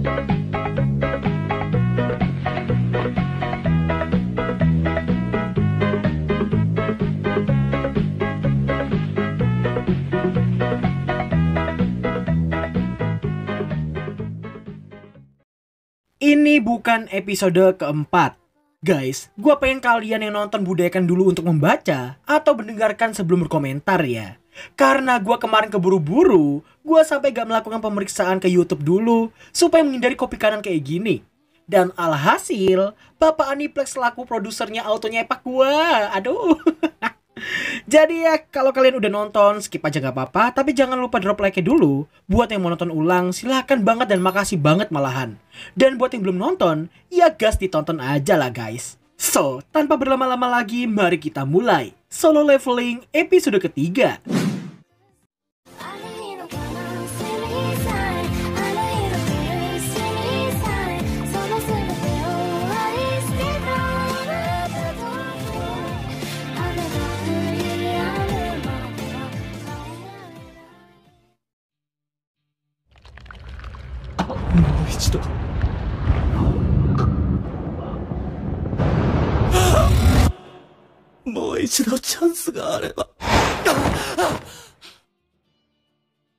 Ini bukan episode keempat. Guys, gua pengen kalian yang nonton budayakan dulu untuk membaca atau mendengarkan sebelum berkomentar ya. Karena gua kemarin keburu-buru, gua sampai gak melakukan pemeriksaan ke YouTube dulu supaya menghindari copy kanan kayak gini. Dan alhasil, Bapak Aniplex selaku produsernya auto nyepak gua. Aduh. Jadi ya, kalau kalian udah nonton, skip aja gak apa-apa. Tapi jangan lupa drop like-nya dulu. Buat yang mau nonton ulang, silahkan banget dan makasih banget malahan. Dan buat yang belum nonton, ya gas ditonton aja lah guys. So, tanpa berlama-lama lagi, mari kita mulai Solo Leveling episode ketiga.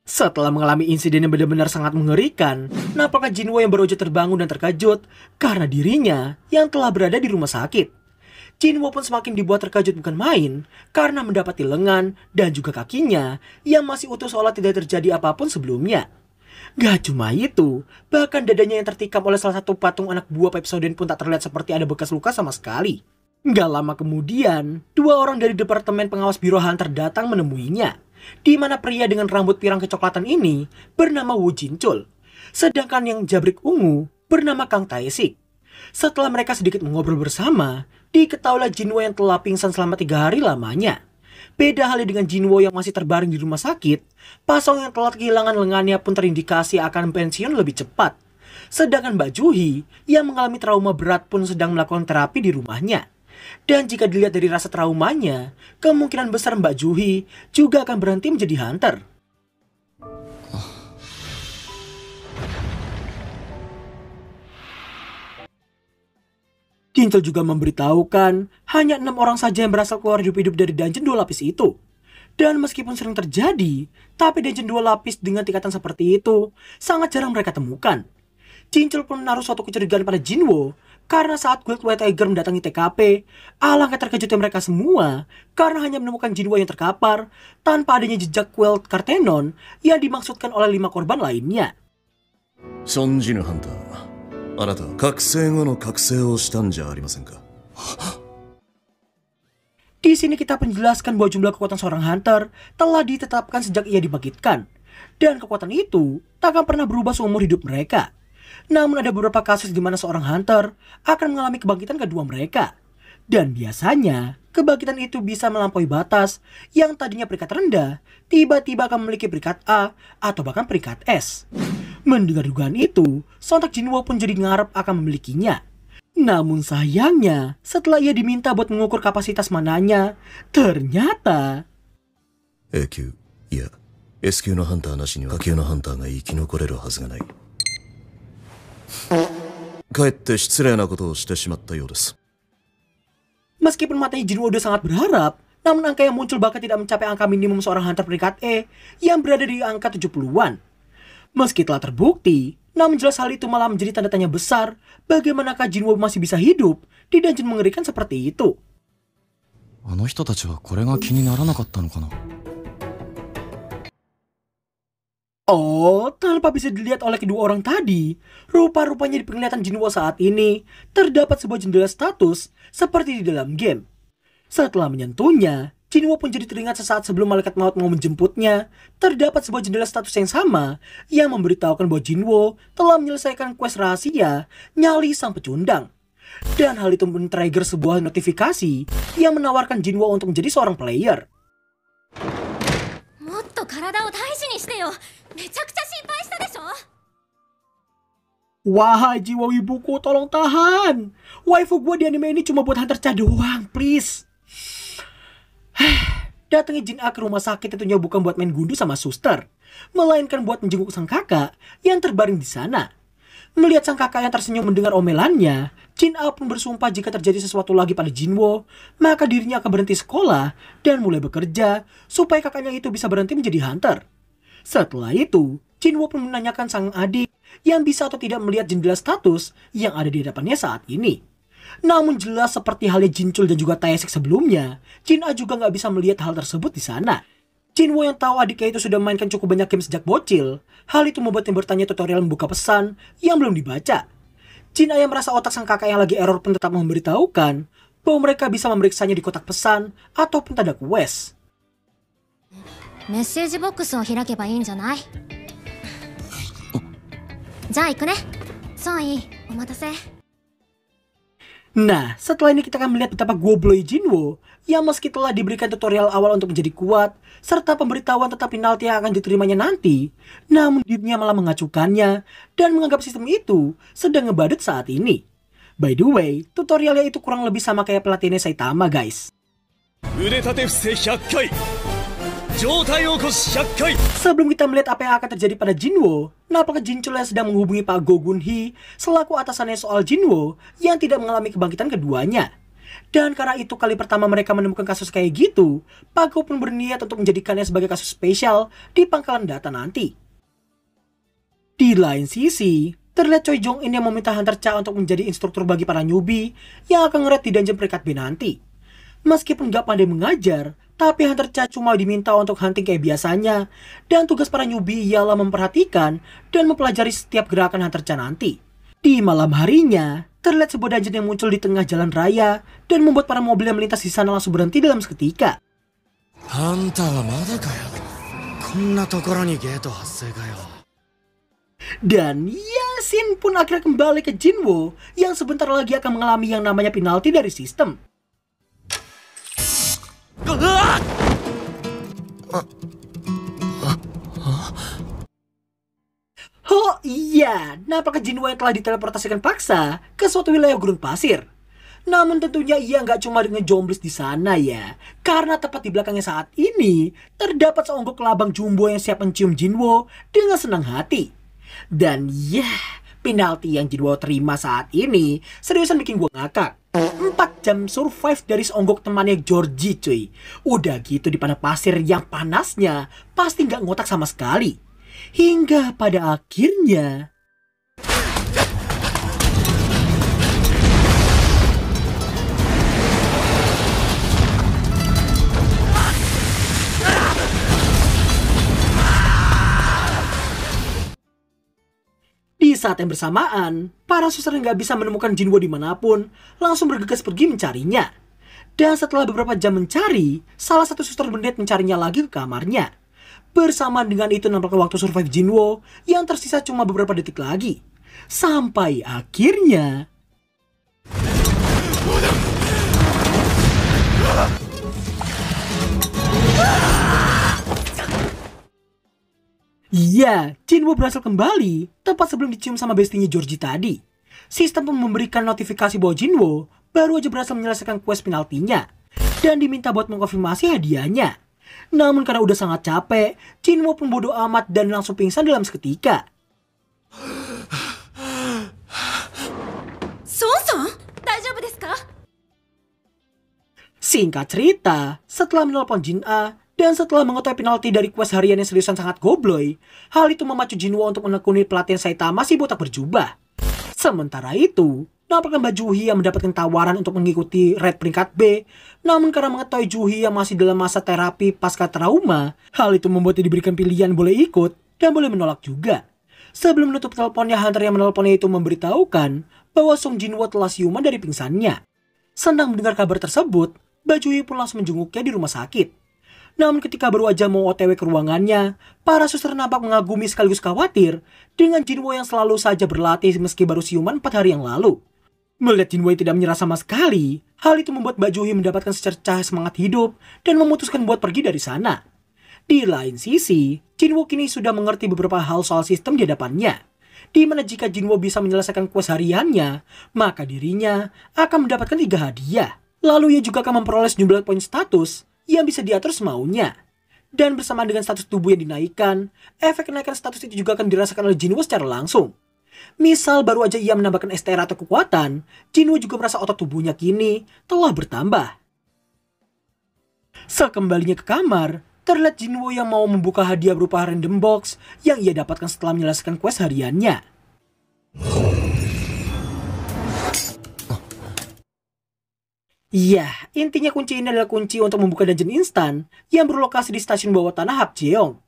Setelah mengalami insiden yang benar-benar sangat mengerikan, nampaknya Jinwo yang baru aja terbangun dan terkejut karena dirinya yang telah berada di rumah sakit. Jinwo pun semakin dibuat terkejut bukan main karena mendapati lengan dan juga kakinya yang masih utuh seolah tidak terjadi apapun sebelumnya. Gak cuma itu, bahkan dadanya yang tertikam oleh salah satu patung anak buah Pepsodent pun tak terlihat seperti ada bekas luka sama sekali. Gak lama kemudian, dua orang dari Departemen Pengawas Biro Hunter datang menemuinya, di mana pria dengan rambut pirang kecoklatan ini bernama Wu Jinchul, sedangkan yang jabrik ungu bernama Kang Taesik. Setelah mereka sedikit mengobrol bersama, diketahuilah Jinwo yang telah pingsan selama 3 hari lamanya. Beda halnya dengan Jinwo yang masih terbaring di rumah sakit, Pasong yang telah kehilangan lengannya pun terindikasi akan pensiun lebih cepat. Sedangkan Mbak Juhi yang mengalami trauma berat pun sedang melakukan terapi di rumahnya. Dan jika dilihat dari rasa traumanya, kemungkinan besar Mbak Juhi juga akan berhenti menjadi hunter. Jinchul juga memberitahukan hanya 6 orang saja yang berhasil keluar hidup-hidup dari dungeon 2 lapis itu. Dan meskipun sering terjadi, tapi dungeon 2 lapis dengan tingkatan seperti itu sangat jarang mereka temukan. Jinchul pun menaruh suatu kecurigaan pada Jinwo karena saat Guild White Tiger mendatangi TKP, alangkah terkejutnya mereka semua karena hanya menemukan Jinwo yang terkapar tanpa adanya jejak kuil Kartenon yang dimaksudkan oleh 5 korban lainnya. Sonjinu Hunter, anata kakusei go no kakusei o shita n ja arimasen ka? Di sini kita penjelaskan bahwa jumlah kekuatan seorang hunter telah ditetapkan sejak ia dibangkitkan, dan kekuatan itu tak akan pernah berubah seumur hidup mereka. Namun ada beberapa kasus di mana seorang hunter akan mengalami kebangkitan kedua mereka. Dan biasanya, kebangkitan itu bisa melampaui batas yang tadinya peringkat rendah, tiba-tiba akan memiliki peringkat A atau bahkan peringkat S. Mendengar dugaan itu, sontak Jinwo pun jadi ngarep akan memilikinya. Namun sayangnya, setelah ia diminta buat mengukur kapasitas mananya, ternyata... A級、いや、S 級のハンターなしには下級のハンターが生き残れるはずがない。かえって失礼なことをしてしまったようです。Meskipun matanya Jinwo udah sangat berharap, namun angka yang muncul bahkan tidak mencapai angka minimum seorang hunter peringkat E yang berada di angka 70-an. Meski telah terbukti, namun jelas hal itu malah menjadi tanda tanya besar bagaimanakah Jinwo masih bisa hidup di dungeon mengerikan seperti itu. あの人たちはこれが気にならなかったのかな? Oh, tanpa bisa dilihat oleh kedua orang tadi, rupa-rupanya di penglihatan Jinwo saat ini terdapat sebuah jendela status seperti di dalam game. Setelah menyentuhnya, Jinwo pun jadi teringat sesaat sebelum malaikat maut mau menjemputnya, terdapat sebuah jendela status yang sama yang memberitahukan bahwa Jinwo telah menyelesaikan quest rahasia nyali sang pecundang. Dan hal itu men-trigger sebuah notifikasi yang menawarkan Jinwo untuk menjadi seorang player. Wahai jiwa ibuku, tolong tahan. Waifu gue di anime ini cuma buat hunter doang, please. Datangi Jin-A ke rumah sakit tentunya bukan buat main gundu sama suster, melainkan buat menjenguk sang kakak yang terbaring di sana. Melihat sang kakak yang tersenyum mendengar omelannya, Jin-A pun bersumpah jika terjadi sesuatu lagi pada Jinwo, maka dirinya akan berhenti sekolah dan mulai bekerja supaya kakaknya itu bisa berhenti menjadi hunter. Setelah itu, Jinwo pun menanyakan sang adik yang bisa atau tidak melihat jendela status yang ada di hadapannya saat ini. Namun jelas seperti halnya Jinchul dan juga Taesik sebelumnya, Jin-A juga nggak bisa melihat hal tersebut di sana. Jinwo yang tahu adiknya itu sudah memainkan cukup banyak game sejak bocil, hal itu membuatnya bertanya tutorial membuka pesan yang belum dibaca. Jin-A yang merasa otak sang kakak yang lagi error pun tetap memberitahukan bahwa mereka bisa memeriksanya di kotak pesan ataupun tanda quest. メッセージボックスを開けばいいんじゃない？じゃあ行くね。ソンイ、お待たせ。 Nah, setelah ini kita akan melihat betapa gobloi Jinwo yang meski telah diberikan tutorial awal untuk menjadi kuat, serta pemberitahuan tentang penalti yang akan diterimanya nanti, namun dirinya malah mengacukannya dan menganggap sistem itu sedang ngebadut saat ini. By the way, tutorialnya itu kurang lebih sama kayak pelatihannya Saitama guys. Sebelum kita melihat apa yang akan terjadi pada Jinwo, nampaknya Jinchul yang sedang menghubungi Pak Go Gun-hee selaku atasannya soal Jinwo yang tidak mengalami kebangkitan keduanya. Dan karena itu kali pertama mereka menemukan kasus kayak gitu, Pak Go pun berniat untuk menjadikannya sebagai kasus spesial di pangkalan data nanti. Di lain sisi, terlihat Choi Jong-in yang meminta Hunter Cha untuk menjadi instruktur bagi para newbie yang akan ngeret di dungeon peringkat B nanti. Meskipun gak pandai mengajar, tapi Hunter Cha cuma diminta untuk hunting kayak biasanya, dan tugas para newbie ialah memperhatikan dan mempelajari setiap gerakan Hunter Cha nanti. Di malam harinya, terlihat sebuah dungeon yang muncul di tengah jalan raya dan membuat para mobil yang melintas di sana langsung berhenti dalam seketika. Dan Yasin pun akhirnya kembali ke Jinwo yang sebentar lagi akan mengalami yang namanya penalti dari sistem. Oh iya, nampaknya Jinwo yang telah diteleportasikan paksa ke suatu wilayah gurun pasir. Namun tentunya ia nggak cuma ngejomblis di sana ya, karena tepat di belakangnya saat ini terdapat seonggok kelabang jumbo yang siap mencium Jinwo dengan senang hati. Dan ya, penalti yang Jinwo terima saat ini seriusan bikin gua ngakak. 4 jam survive dari seonggok temannya Georgie cuy. Udah gitu di padang pasir yang panasnya pasti nggak ngotak sama sekali. Hingga pada akhirnya di saat yang bersamaan, para suster yang nggak bisa menemukan Jinwo dimanapun langsung bergegas pergi mencarinya. Dan setelah beberapa jam mencari, salah satu suster mendet mencarinya lagi ke kamarnya. Bersamaan dengan itu nampaknya waktu survive Jinwo yang tersisa cuma beberapa detik lagi. Sampai akhirnya iya, Jinwo berhasil kembali tepat sebelum dicium sama bestinya Georgie tadi. Sistem pun memberikan notifikasi bahwa Jinwo baru aja berhasil menyelesaikan quest penaltinya dan diminta buat mengkonfirmasi hadiahnya. Namun karena udah sangat capek, Jinwo pun bodoh amat dan langsung pingsan dalam seketika. Son-san, daijoubu desu ka? Singkat cerita, setelah menelpon Jin-A dan setelah mengetahui penalti dari quest harian yang seriusan sangat gobloy, hal itu memacu Jinwo untuk menekuni pelatihan Saitama si botak berjubah. Sementara itu, nampaknya Mbak Juhi yang mendapatkan tawaran untuk mengikuti Red peringkat B, namun karena mengetahui Juhi yang masih dalam masa terapi pasca trauma, hal itu membuatnya diberikan pilihan boleh ikut dan boleh menolak juga. Sebelum menutup teleponnya, Hunter yang menelponnya itu memberitahukan bahwa Song Jinwo telah siuman dari pingsannya. Senang mendengar kabar tersebut, Mbak Juhi pun langsung menjenguknya di rumah sakit. Namun ketika baru aja mau OTW ke ruangannya, para suster nampak mengagumi sekaligus khawatir dengan Jinwo yang selalu saja berlatih meski baru siuman 4 hari yang lalu. Melihat Jinwo yang tidak menyerah sama sekali, hal itu membuat Mbak Juhi mendapatkan secercah semangat hidup dan memutuskan buat pergi dari sana. Di lain sisi, Jinwo kini sudah mengerti beberapa hal soal sistem di hadapannya, di mana jika Jinwo bisa menyelesaikan quest hariannya, maka dirinya akan mendapatkan 3 hadiah. Lalu ia juga akan memperoleh sejumlah poin status yang bisa diatur semaunya. Dan bersamaan dengan status tubuh yang dinaikkan, efek kenaikan status itu juga akan dirasakan oleh Jinwo secara langsung. Misal baru aja ia menambahkan STR atau kekuatan, Jinwoo juga merasa otot tubuhnya kini telah bertambah. Sekembalinya ke kamar, terlihat Jinwoo yang mau membuka hadiah berupa random box yang ia dapatkan setelah menyelesaikan quest hariannya. Iya, intinya kunci ini adalah kunci untuk membuka dungeon instan yang berlokasi di stasiun bawah tanah Hapjeong.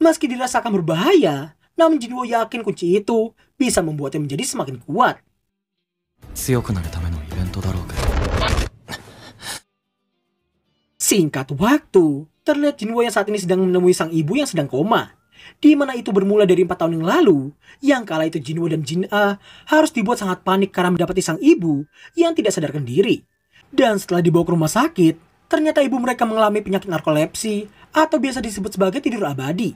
Meski dirasakan berbahaya, namun Jinwoo yakin kunci itu bisa membuatnya menjadi semakin kuat. 強くなるためのイベントだろうか。 Singkat waktu, terlihat Jinwoo yang saat ini sedang menemui sang ibu yang sedang koma. Di mana itu bermula dari 4 tahun yang lalu, yang kala itu Jinwoo dan Jin-A harus dibuat sangat panik karena mendapati sang ibu yang tidak sadarkan diri. Dan setelah dibawa ke rumah sakit, ternyata ibu mereka mengalami penyakit narkolepsi atau biasa disebut sebagai tidur abadi.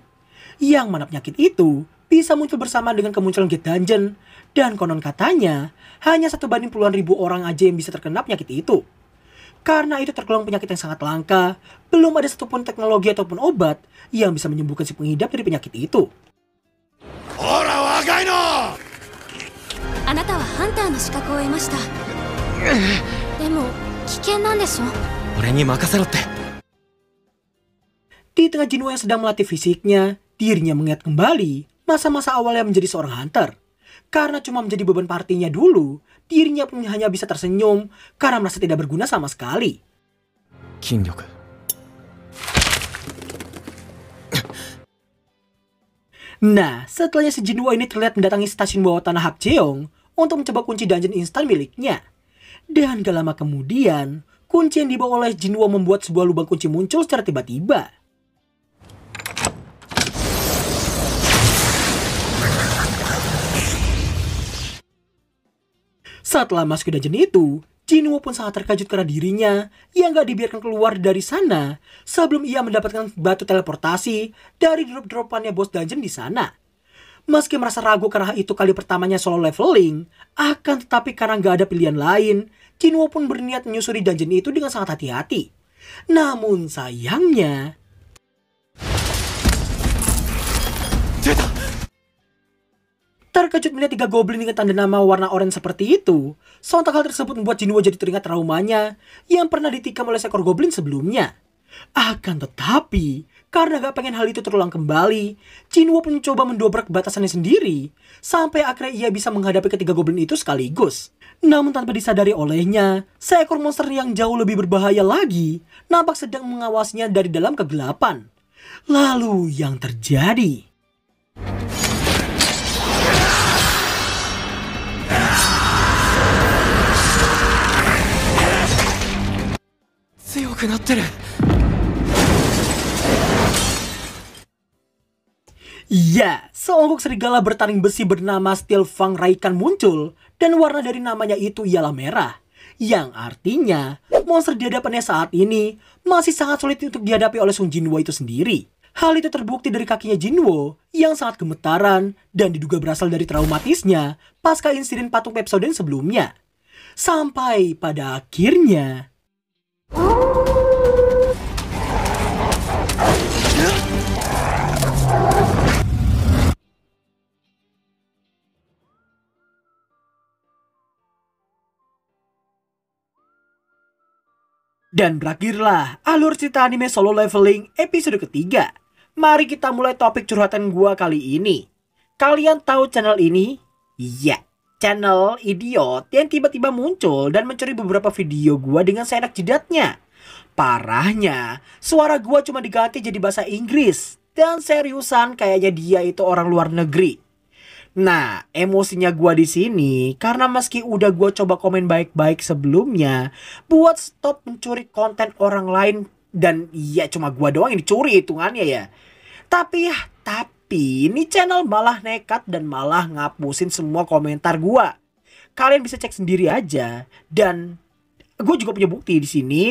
Yang mana penyakit itu bisa muncul bersama dengan kemunculan Gate Dungeon, dan konon katanya hanya 1 banding puluhan ribu orang aja yang bisa terkena penyakit itu. Karena itu tergolong penyakit yang sangat langka, belum ada satupun teknologi ataupun obat yang bisa menyembuhkan si pengidap dari penyakit itu. ほら若いのあなたはハンターの資格を得ました。でも危険なんでしょ。俺に任せろって。 Di tengah Jinwoo yang sedang melatih fisiknya, dirinya mengingat kembali masa-masa awalnya menjadi seorang hunter. Karena cuma menjadi beban partinya dulu, dirinya pun hanya bisa tersenyum karena merasa tidak berguna sama sekali. 筋力。 Nah, setelahnya si Jinwoo ini terlihat mendatangi stasiun bawah tanah Hapjeong untuk mencoba kunci dungeon instan miliknya. Dan gak lama kemudian, kunci yang dibawa oleh Jinwoo membuat sebuah lubang kunci muncul secara tiba-tiba. Setelah masuk ke dungeon itu, Jinwoo pun sangat terkejut karena dirinya yang gak dibiarkan keluar dari sana sebelum ia mendapatkan batu teleportasi dari drop-dropannya bos dungeon di sana. Meski merasa ragu karena itu kali pertamanya solo leveling, akan tetapi karena gak ada pilihan lain, Jinwoo pun berniat menyusuri dungeon itu dengan sangat hati-hati. Namun sayangnya... Terkejut melihat 3 goblin dengan tanda nama warna oranye seperti itu, sontak hal tersebut membuat Jinwoo jadi teringat traumanya yang pernah ditikam oleh seekor goblin sebelumnya. Akan tetapi, karena gak pengen hal itu terulang kembali, Jinwoo pun mencoba mendobrak batasannya sendiri, sampai akhirnya ia bisa menghadapi ketiga goblin itu sekaligus. Namun tanpa disadari olehnya, seekor monster yang jauh lebih berbahaya lagi, nampak sedang mengawasinya dari dalam kegelapan. Lalu yang terjadi... Ya, seonggok serigala bertaring besi bernama Steel Fang Raikan muncul, dan warna dari namanya itu ialah merah. Yang artinya, monster di hadapannya saat ini masih sangat sulit untuk dihadapi oleh Sung Jinwoo itu sendiri. Hal itu terbukti dari kakinya Jinwoo yang sangat gemetaran dan diduga berasal dari traumatisnya pasca insiden patung Pepsodent sebelumnya. Sampai pada akhirnya... Dan berakhirlah alur cerita anime Solo Leveling episode ketiga. Mari kita mulai topik curhatan gua kali ini. Kalian tahu channel ini? Iya, channel idiot yang tiba-tiba muncul dan mencuri beberapa video gua dengan seenak jidatnya. Parahnya, suara gua cuma diganti jadi bahasa Inggris. Dan seriusan kayaknya dia itu orang luar negeri. Nah, emosinya gua di sini karena meski udah gua coba komen baik-baik sebelumnya buat stop mencuri konten orang lain, dan iya cuma gua doang yang dicuri hitungannya ya. Tapi ini channel malah nekat dan malah ngapusin semua komentar gua. Kalian bisa cek sendiri aja, dan gua juga punya bukti di sini.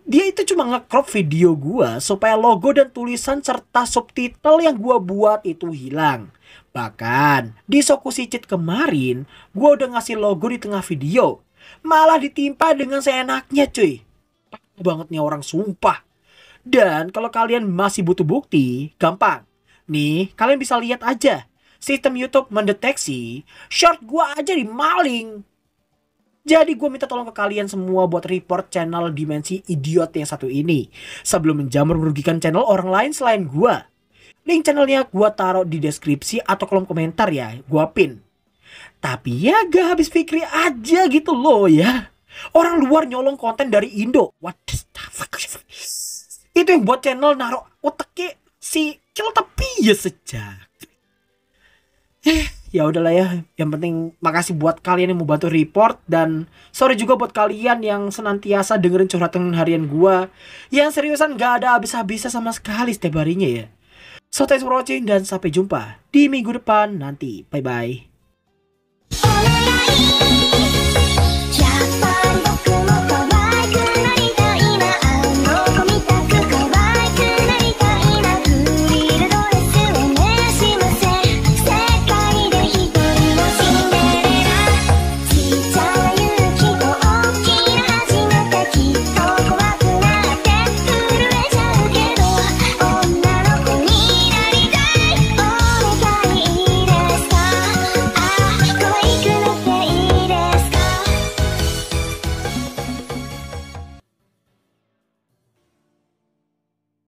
Dia itu cuma nge-crop video gua supaya logo dan tulisan serta subtitle yang gua buat itu hilang. Bahkan di Sokushi Cheat kemarin gua udah ngasih logo di tengah video, malah ditimpa dengan seenaknya cuy. Parah banget nih orang, sumpah. Dan kalau kalian masih butuh bukti, gampang. Nih, kalian bisa lihat aja. sistem YouTube mendeteksi short gue aja dimaling. Jadi gue minta tolong ke kalian semua buat report channel Dimensi Idiot yang satu ini sebelum menjamur merugikan channel orang lain selain gue. Link channelnya gue taruh di deskripsi atau kolom komentar ya, gue pin. Tapi ya gak habis pikir aja gitu loh ya. Orang luar nyolong konten dari Indo. What the fuck? Itu yang buat channel naruh otaknya si Kill tapi ya sejak. Ya udahlah ya. Yang penting makasih buat kalian yang mau bantu report. Dan sorry juga buat kalian yang senantiasa dengerin curhatan harian gua yang seriusan gak ada habis-habisnya sama sekali setiap harinya ya. So thanks for watching dan sampai jumpa di minggu depan nanti. Bye bye.